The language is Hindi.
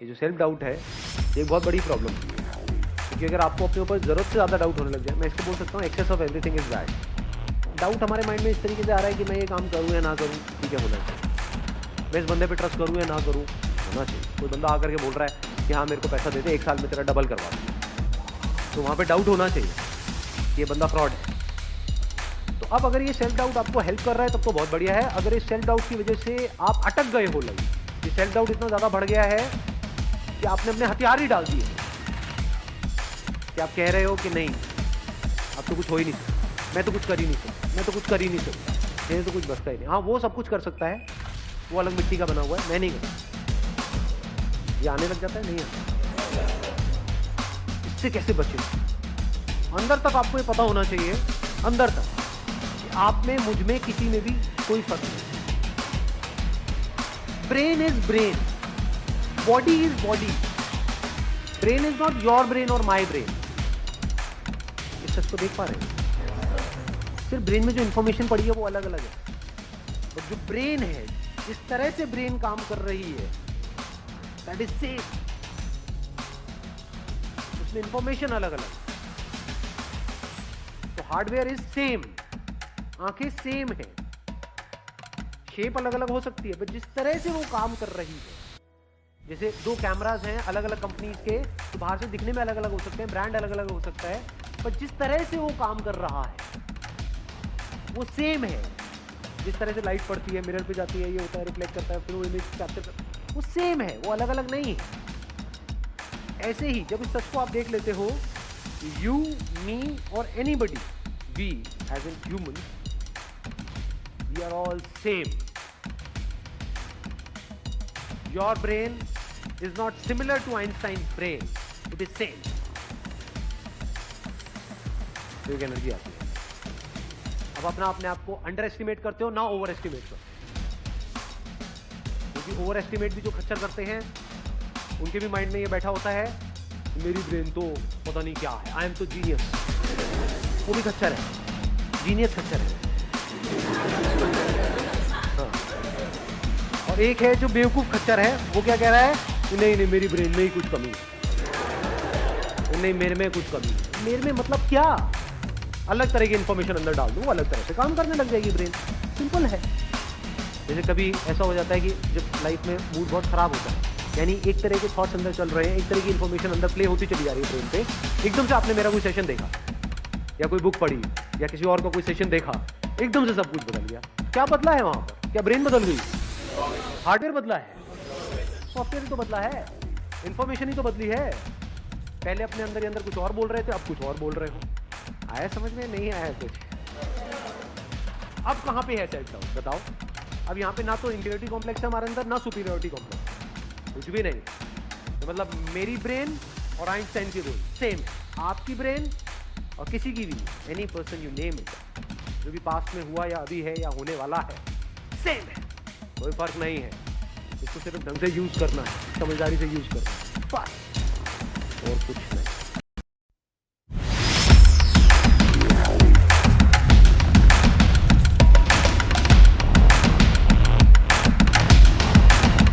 ये जो सेल्फ डाउट है ये एक बहुत बड़ी प्रॉब्लम है, क्योंकि अगर आपको अपने ऊपर ज़रूरत से ज़्यादा डाउट होने लग जाए, मैं इसको बोल सकता हूँ excess of everything is bad. Doubt हमारे माइंड में इस तरीके से आ रहा है कि मैं ये काम करूँ या ना करूँ, ठीक है होना चाहिए। मैं इस बंदे पे ट्रस्ट करूँ या ना करूँ, होना चाहिए। कोई बंदा आकर के बोल रहा है कि हाँ मेरे को पैसा दे दे, 1 साल में तेरा डबल करवा दूँ, तो वहाँ पे डाउट होना चाहिए कि ये बंदा फ्रॉड है। तो अब अगर ये सेल्फ डाउट आपको हेल्प कर रहा है तब तो बहुत बढ़िया है। अगर इस सेल्फ डाउट की वजह से आप अटक गए हो लाइफ, ये सेल्फ डाउट इतना ज़्यादा बढ़ गया है कि आपने अपने हथियार ही डाल दिए, कि आप कह रहे हो कि नहीं अब तो कुछ हो ही नहीं सकता, मैं तो कुछ कर ही नहीं सकता, मैं तो कुछ कर ही नहीं सकता, मेरे तो कुछ बचता ही नहीं। हाँ वो सब कुछ कर सकता है, वो अलग मिट्टी का बना हुआ है, मैं नहीं करता। ये आने लग जाता है, नहीं आता। इससे कैसे बचे? अंदर तक आपको ये पता होना चाहिए, अंदर तक, कि आप में, मुझ में, किसी में भी कोई फर्क नहीं। Brain is brain, body is body. Brain is not your brain और माई ब्रेन। इस सच को देख पा रहे हैं? सिर्फ ब्रेन में जो इंफॉर्मेशन पड़ी है वो अलग अलग है, और जो ब्रेन है, जिस तरह से ब्रेन काम कर रही है, दैट इज सेम। उसमें इंफॉर्मेशन अलग अलग। तो हार्डवेयर इज सेम, आंखें सेम है, शेप अलग अलग हो सकती है, बट जिस तरह से वो काम कर रही है, जैसे 2 कैमरास हैं अलग अलग कंपनीज के, तो बाहर से दिखने में अलग अलग हो सकते हैं, ब्रांड अलग अलग हो सकता है, पर जिस तरह से वो काम कर रहा है वो सेम है। जिस तरह से लाइट पड़ती है, मिरर पे जाती है, ये होता है, रिफ्लेक्ट करता है, फिर वो इमेज कैप्चर करता है, वो सेम है, वो अलग अलग नहीं है। ऐसे ही जब इस सच को आप देख लेते हो, यू, मी और anybody, we as an human, we are all same. Your brain is not similar to Einstein's brain, it is same. तो एक एनर्जी आती है। अब अपने आप को अंडर एस्टिमेट करते हो ना ओवर एस्टिमेट करते हो, क्योंकि ओवर एस्टिमेट भी जो खच्चर करते हैं उनके भी माइंड में ये बैठा होता है, मेरी ब्रेन तो पता नहीं क्या है, आई एम तो जीनियस। वो भी खच्चर है, जीनियस खच्चर है। और एक है जो बेवकूफ खच्चर है, वो क्या कह रहा है कि नहीं नहीं मेरी ब्रेन में ही कुछ कमी है, नहीं मेरे में कुछ कमी है। मेरे में मतलब क्या? अलग तरह की इंफॉर्मेशन अंदर डाल दूं, अलग तरह से काम करने लग जाएगी ब्रेन। सिंपल है। जैसे कभी ऐसा हो जाता है कि जब लाइफ में मूड बहुत खराब होता है, यानी एक तरह के थॉट्स अंदर चल रहे हैं, एक तरह की इंफॉर्मेशन अंदर प्ले होती चली जा रही है ब्रेन पे, एकदम से आपने मेरा कोई सेशन देखा या कोई बुक पढ़ी या किसी और का कोई सेशन देखा, एकदम से सब कुछ बदल गया। क्या बदला है वहां पर? क्या ब्रेन बदल गई? हार्डवेयर बदला है, सॉफ्टवेयर ही तो बदला है, इंफॉर्मेशन ही तो बदली है। पहले अपने अंदर ही अंदर कुछ और बोल रहे थे, अब कुछ और बोल रहे हो। आया समझ में? नहीं आया कुछ? अब कहां पे है सेल्फ डाउट बताओ? अब यहाँ पे ना तो इंफीरियरिटी कॉम्प्लेक्स है हमारे अंदर, ना सुपीरियरिटी कॉम्प्लेक्स, कुछ भी नहीं। तो मतलब मेरी ब्रेन और आइंस्टाइन की ब्रेन सेम है, आपकी ब्रेन और किसी की भी, any person you name it, जो भी पास्ट में हुआ या अभी है या होने वाला है, सेम है, कोई फर्क नहीं है। इसको सिर्फ ढंग से यूज करना है, समझदारी से यूज करना है, बस, और कुछ नहीं।